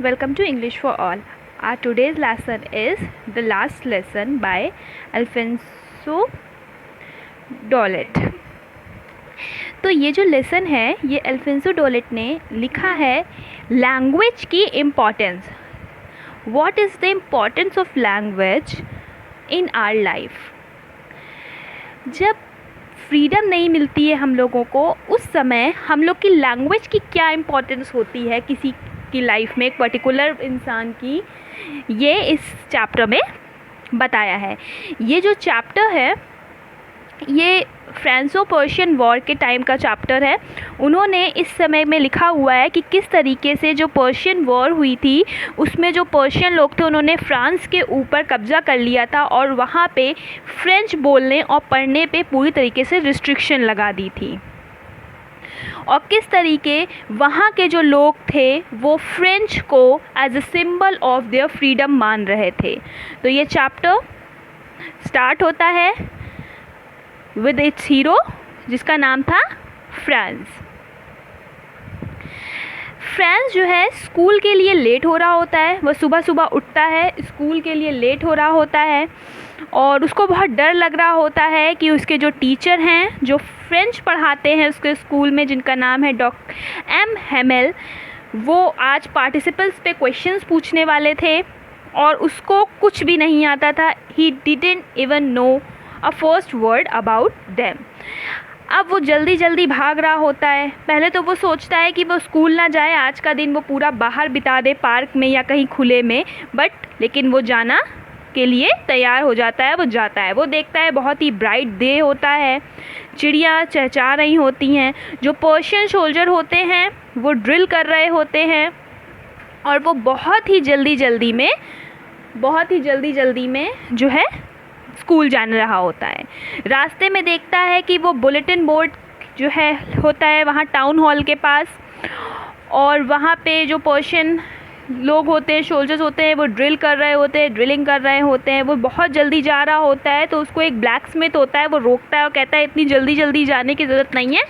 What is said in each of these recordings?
Welcome to English for All. Our today's lesson is The Last Lesson by Alfonso डोलेट। तो ये जो lesson है ये अल्फोंसो डोलेट ने लिखा है लैंग्वेज की importance. What is the importance of language in our life. जब फ्रीडम नहीं मिलती है हम लोगों को, उस समय हम लोग की लैंग्वेज की क्या इम्पोर्टेंस होती है किसी की लाइफ में, एक पर्टिकुलर इंसान की, ये इस चैप्टर में बताया है। ये जो चैप्टर है ये फ्रांसो पर्शियन वॉर के टाइम का चैप्टर है। उन्होंने इस समय में लिखा हुआ है कि किस तरीके से जो पर्शियन वॉर हुई थी उसमें जो पर्शियन लोग थे उन्होंने फ्रांस के ऊपर कब्ज़ा कर लिया था और वहाँ पे फ्रेंच बोलने और पढ़ने पे पूरी तरीके से रिस्ट्रिक्शन लगा दी थी, और किस तरीके वहाँ के जो लोग थे वो फ्रेंच को as a symbol of their freedom मान रहे थे। तो ये चैप्टर स्टार्ट होता है विद इट्स हीरो जिसका नाम था फ्रांस। फ्रांस जो है स्कूल के लिए लेट हो रहा होता है। वह सुबह सुबह उठता है, स्कूल के लिए लेट हो रहा होता है और उसको बहुत डर लग रहा होता है कि उसके जो टीचर हैं जो फ्रेंच पढ़ाते हैं उसके स्कूल में, जिनका नाम है डॉक्टर एम हेमेल, वो आज पार्टिसिपल्स पे क्वेश्चंस पूछने वाले थे और उसको कुछ भी नहीं आता था। He didn't even know a first word about them. अब वो जल्दी जल्दी भाग रहा होता है। पहले तो वो सोचता है कि वो स्कूल ना जाए, आज का दिन वो पूरा बाहर बिता दे, पार्क में या कहीं खुले में, लेकिन वो जाना के लिए तैयार हो जाता है। वो जाता है, वो देखता है बहुत ही ब्राइट डे होता है, चिड़िया चहचहा रही होती हैं, जो पर्शियन सोल्जर होते हैं वो ड्रिल कर रहे होते हैं और वो बहुत ही जल्दी जल्दी में जो है स्कूल जाने रहा होता है। रास्ते में देखता है कि वो बुलेटिन बोर्ड जो है होता है वहाँ टाउन हॉल के पास, और वहाँ पे जो पर्शियन लोग होते हैं, सोल्जर्स होते हैं, वो ड्रिलिंग कर रहे होते हैं। वो बहुत जल्दी जा रहा होता है तो उसको एक ब्लैक स्मिथ होता है, वो रोकता है और कहता है इतनी जल्दी जाने की ज़रूरत नहीं है,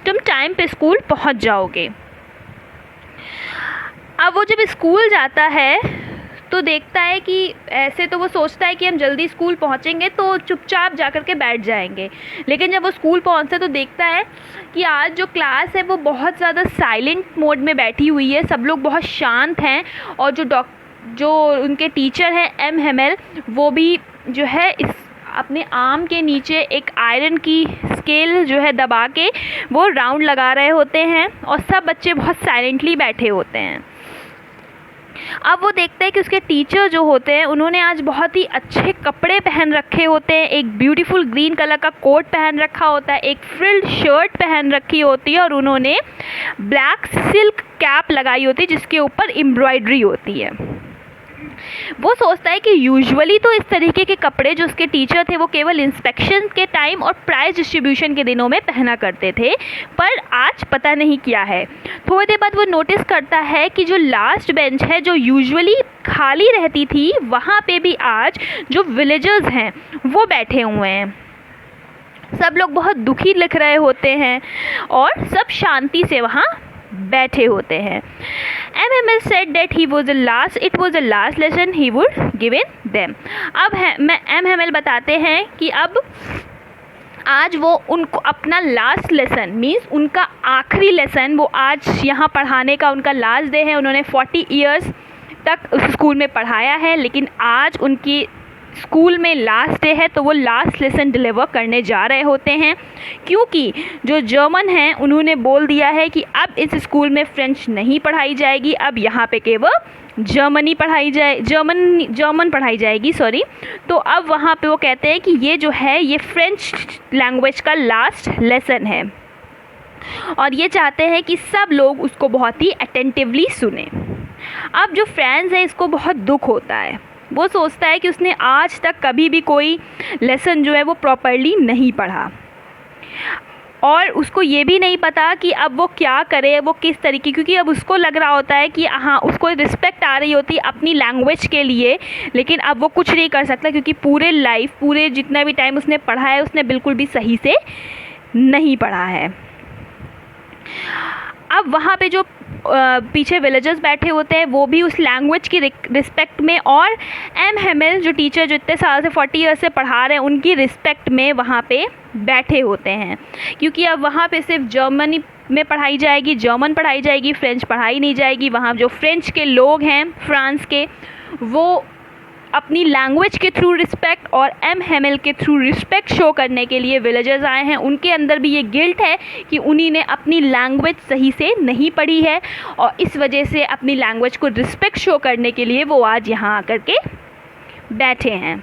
तुम टाइम पे स्कूल पहुँच जाओगे। अब वो जब स्कूल जाता है तो देखता है कि ऐसे तो वो सोचता है कि हम जल्दी स्कूल पहुंचेंगे तो चुपचाप जा कर के बैठ जाएंगे, लेकिन जब वो स्कूल पहुंचता है तो देखता है कि आज जो क्लास है वो बहुत ज़्यादा साइलेंट मोड में बैठी हुई है, सब लोग बहुत शांत हैं और जो उनके टीचर हैं एम हेमेल, वो भी जो है इस अपने आर्म के नीचे एक आयरन की स्केल जो है दबा के वो राउंड लगा रहे होते हैं और सब बच्चे बहुत साइलेंटली बैठे होते हैं। अब वो देखता है कि उसके टीचर जो होते हैं उन्होंने आज बहुत ही अच्छे कपड़े पहन रखे होते हैं, एक ब्यूटीफुल ग्रीन कलर का कोट पहन रखा होता है, एक फ्रिल्ड शर्ट पहन रखी होती है और उन्होंने ब्लैक सिल्क कैप लगाई होती है जिसके ऊपर एम्ब्रॉयडरी होती है। वो सोचता है कि यूजुअली तो इस तरीके के कपड़े जो उसके टीचर थे वो केवल इंस्पेक्शन के टाइम और प्राइज डिस्ट्रीब्यूशन के दिनों में पहना करते थे, पर आज पता नहीं क्या है। थोड़ी देर बाद वो नोटिस करता है कि जो लास्ट बेंच है जो यूजुअली खाली रहती थी वहाँ पे भी आज जो विलेजर्स हैं वो बैठे हुए हैं। सब लोग बहुत दुखी लिख रहे होते हैं और सब शांति से वहाँ बैठे होते हैं। M Hamel said that it was the last lesson he would given them। अब एम हेमेल बताते हैं कि अब आज वो उनको अपना लास्ट लेसन मीन्स उनका आखिरी लेसन वो आज यहाँ पढ़ाने का उनका लास्ट डे है। उन्होंने 40 ईयर्स तक उस स्कूल में पढ़ाया है, लेकिन आज उनकी स्कूल में लास्ट डे है तो वो लास्ट लेसन डिलीवर करने जा रहे होते हैं, क्योंकि जो जर्मन हैं उन्होंने बोल दिया है कि अब इस स्कूल में फ्रेंच नहीं पढ़ाई जाएगी, अब यहाँ पे केवल जर्मन पढ़ाई जाएगी तो अब वहाँ पे वो कहते हैं कि ये जो है ये फ्रेंच लैंग्वेज का लास्ट लेसन है और ये चाहते हैं कि सब लोग उसको बहुत ही अटेंटिवली सुने। अब जो फ्रांस है इसको बहुत दुख होता है, वो सोचता है कि उसने आज तक कभी भी कोई लेसन जो है वो प्रॉपरली नहीं पढ़ा और उसको ये भी नहीं पता कि अब वो क्या करे, वो किस तरीके, क्योंकि अब उसको लग रहा होता है कि हाँ उसको रिस्पेक्ट आ रही होती अपनी लैंग्वेज के लिए, लेकिन अब वो कुछ नहीं कर सकता क्योंकि पूरे जितना भी टाइम उसने पढ़ा है उसने बिल्कुल भी सही से नहीं पढ़ा है। अब वहाँ पे जो पीछे विलेजर्स बैठे होते हैं वो भी उस लैंग्वेज की रिस्पेक्ट में, और एम हेमिल जो टीचर जो इतने साल से 40 ईयर से पढ़ा रहे हैं उनकी रिस्पेक्ट में वहाँ पे बैठे होते हैं, क्योंकि अब वहाँ पे सिर्फ जर्मनी में पढ़ाई जाएगी, जर्मन पढ़ाई जाएगी, फ्रेंच पढ़ाई नहीं जाएगी। वहाँ जो फ्रेंच के लोग हैं फ्रांस के, वो अपनी लैंग्वेज के थ्रू रिस्पेक्ट और एम हेमिल के थ्रू रिस्पेक्ट शो करने के लिए विलेजर्स आए हैं। उनके अंदर भी ये गिल्ट है कि उन्हीं ने अपनी लैंग्वेज सही से नहीं पढ़ी है, और इस वजह से अपनी लैंग्वेज को रिस्पेक्ट शो करने के लिए वो आज यहाँ आकर के बैठे हैं।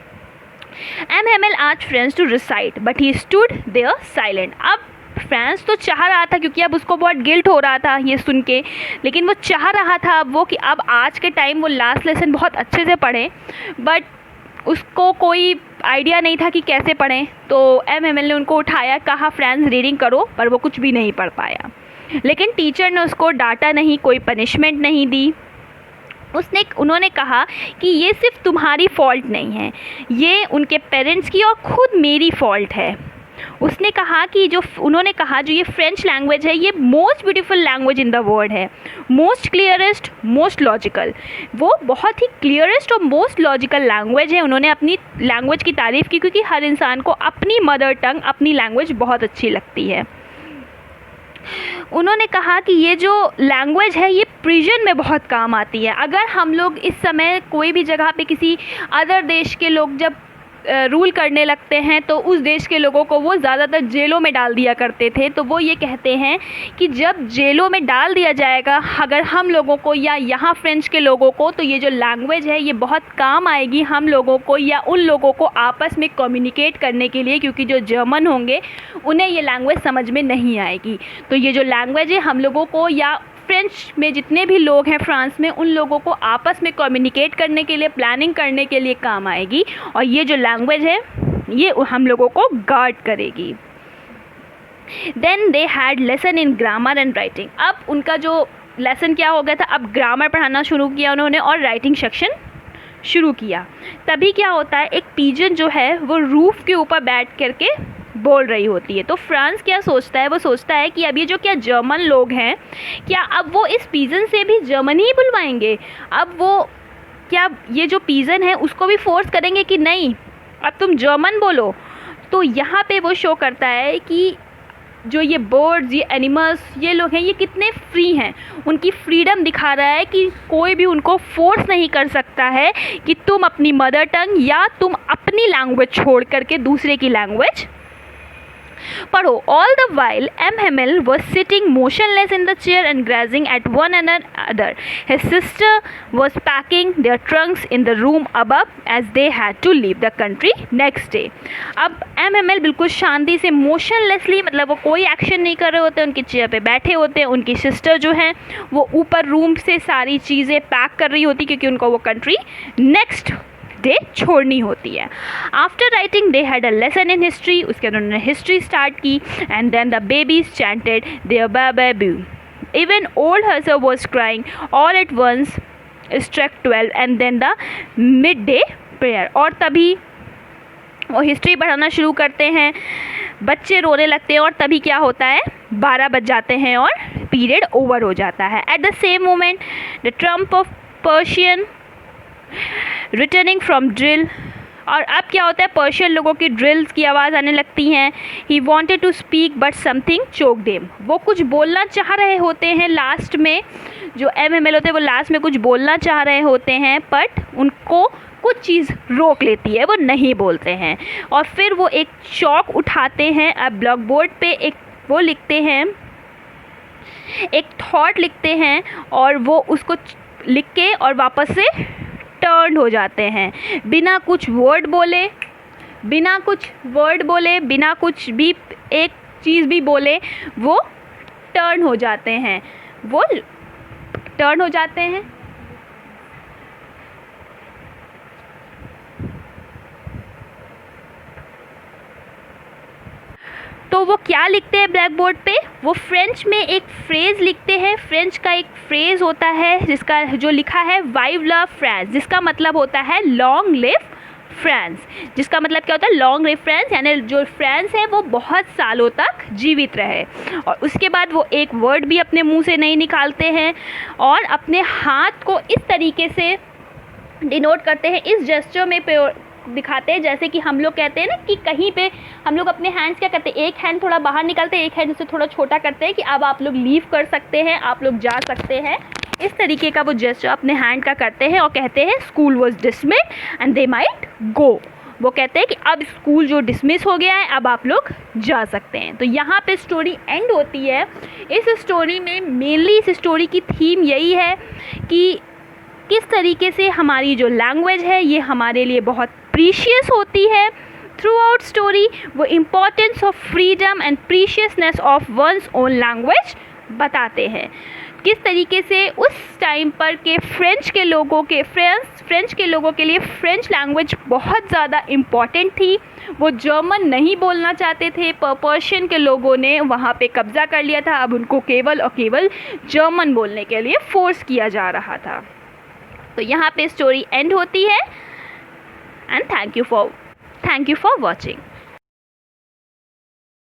M Hamel asked French to recite but he stood there silent. अब फ्रांस तो चाह रहा था, क्योंकि अब उसको बहुत गिल्ट हो रहा था ये सुन के, लेकिन वो चाह रहा था अब वो कि अब आज के टाइम वो लास्ट लेसन बहुत अच्छे से पढ़ें, बट उसको कोई आइडिया नहीं था कि कैसे पढ़ें। तो एम हेमिल ने उनको उठाया, कहा फ्रांस रीडिंग करो, पर वो कुछ भी नहीं पढ़ पाया। लेकिन टीचर ने उसको डांटा नहीं, कोई पनिशमेंट नहीं दी। उन्होंने कहा कि ये सिर्फ तुम्हारी फॉल्ट नहीं है, ये उनके पेरेंट्स की और ख़ुद मेरी फॉल्ट है। उसने कहा कि उन्होंने कहा जो ये फ्रेंच लैंग्वेज है ये most beautiful language in the world है, मोस्ट क्लियरेस्ट, मोस्ट लॉजिकल। वो बहुत ही क्लियरेस्ट और मोस्ट लॉजिकल लैंग्वेज है। उन्होंने अपनी लैंग्वेज की तारीफ़ की, क्योंकि हर इंसान को अपनी मदर टंग, अपनी लैंग्वेज बहुत अच्छी लगती है। उन्होंने कहा कि ये जो लैंग्वेज है ये प्रिजन में बहुत काम आती है। अगर हम लोग इस समय कोई भी जगह पे किसी अदर देश के लोग जब रूल करने लगते हैं तो उस देश के लोगों को वो ज़्यादातर जेलों में डाल दिया करते थे। तो वो ये कहते हैं कि जब जेलों में डाल दिया जाएगा अगर हम लोगों को या यहाँ फ्रेंच के लोगों को, तो ये जो लैंग्वेज है ये बहुत काम आएगी हम लोगों को या उन लोगों को आपस में कम्युनिकेट करने के लिए, क्योंकि जो जर्मन होंगे उन्हें ये लैंग्वेज समझ में नहीं आएगी। तो ये जो लैंग्वेज है हम लोगों को या फ्रेंच में जितने भी लोग हैं फ्रांस में उन लोगों को आपस में कम्युनिकेट करने के लिए, प्लानिंग करने के लिए काम आएगी, और ये जो लैंग्वेज है ये हम लोगों को गार्ड करेगी। Then they had lesson in grammar and writing. अब उनका जो लेसन क्या हो गया था, अब ग्रामर पढ़ाना शुरू किया उन्होंने और राइटिंग सेक्शन शुरू किया। तभी क्या होता है, एक पिजन जो है वो रूफ के ऊपर बैठ करके बोल रही होती है। तो फ्रांस क्या सोचता है, वो सोचता है कि अब ये जो क्या जर्मन लोग हैं, क्या अब वो इस पिजन से भी जर्मन ही बुलवाएंगे? अब वो क्या ये जो पिजन है उसको भी फोर्स करेंगे कि नहीं अब तुम जर्मन बोलो? तो यहाँ पे वो शो करता है कि जो ये बर्ड्स, ये एनिमल्स, ये लोग हैं ये कितने फ्री हैं। उनकी फ्रीडम दिखा रहा है कि कोई भी उनको फोर्स नहीं कर सकता है कि तुम अपनी मदर टंग या तुम अपनी लैंग्वेज छोड़ करके दूसरे की लैंग्वेज पढ़ो। All the while, M. Hamill was sitting motionless in the chair and gazing at one another. His sister was packing their trunks in the room above as they had to leave the country next day. अब M. Hamill बिल्कुल शांति से motionlessly, मतलब वो कोई action नहीं कर रहे होते, उनकी चेयर पे बैठे होते हैं। उनकी सिस्टर जो हैं वो ऊपर रूम से सारी चीज़ें पैक कर रही होती क्योंकि उनको वो कंट्री नेक्स्ट डे छोड़नी होती है। After writing they had a lesson in history. उसके बाद उन्होंने हिस्ट्री स्टार्ट की। And then the babies chanted their बाबू। Even old Hauser was crying. All at once struck 12 and then the midday prayer. और तभी वो history पढ़ाना शुरू करते हैं, बच्चे रोने लगते हैं और तभी क्या होता है, 12 बज जाते हैं और पीरियड ओवर हो जाता है। At the same moment the Trump of Persian returning from drill. और अब क्या होता है, पर्शियन लोगों की ड्रिल्स की आवाज़ आने लगती हैं। He wanted to speak but something choked him. वो कुछ बोलना चाह रहे होते हैं लास्ट में, जो MML होते हैं वो लास्ट में कुछ बोलना चाह रहे होते हैं, बट उनको कुछ चीज़ रोक लेती है, वो नहीं बोलते हैं। और फिर वो एक चॉक उठाते हैं, अब ब्लैक बोर्ड पे एक वो लिखते हैं, एक थॉट लिखते हैं और वो उसको लिख के और वापस से टर्न हो जाते हैं, बिना कुछ वर्ड बोले, बिना कुछ भी एक चीज़ भी बोले वो टर्न हो जाते हैं, तो वो क्या लिखते हैं ब्लैक बोर्ड पे, वो फ्रेंच में एक फ्रेज़ लिखते हैं। फ्रेंच का एक फ्रेज़ होता है जिसका जो लिखा है वाइव ला फ्रांस, जिसका मतलब होता है लॉन्ग लिव फ्रांस, जिसका मतलब क्या होता है लॉन्ग लिव फ्रांस, यानी जो फ्रांस है वो बहुत सालों तक जीवित रहे। और उसके बाद वो एक वर्ड भी अपने मुंह से नहीं निकालते हैं और अपने हाथ को इस तरीके से डिनोट करते हैं, इस जेस्चर में दिखाते हैं, जैसे कि हम लोग कहते हैं ना कि कहीं पे हम लोग अपने हैंड्स क्या करते हैं, एक हैंड थोड़ा बाहर निकालते हैं, एक हैंड उसे थोड़ा छोटा करते हैं कि अब आप लोग लीव कर सकते हैं, आप लोग जा सकते हैं। इस तरीके का वो जेस्चर अपने हैंड का करते हैं और कहते हैं school was dismissed and they might go. वो कहते हैं कि अब स्कूल जो डिसमिस हो गया है, अब आप लोग जा सकते हैं। तो यहाँ पे स्टोरी एंड होती है। इस स्टोरी में मेनली इस स्टोरी की थीम यही है कि किस तरीके से हमारी जो लैंग्वेज है ये हमारे लिए बहुत प्रीशियस होती है। थ्रू आउट स्टोरी वो importance of freedom and preciousness of one's own language बताते हैं। किस तरीके से उस टाइम पर के फ्रेंच के लोगों के लिए फ्रेंच लैंग्वेज बहुत ज़्यादा इम्पॉर्टेंट थी। वो जर्मन नहीं बोलना चाहते थे, पर्शियन के लोगों ने वहाँ पे कब्ज़ा कर लिया था, अब उनको केवल और केवल जर्मन बोलने के लिए फोर्स किया जा रहा था। तो यहाँ पे स्टोरी एंड होती है। And thank you for watching.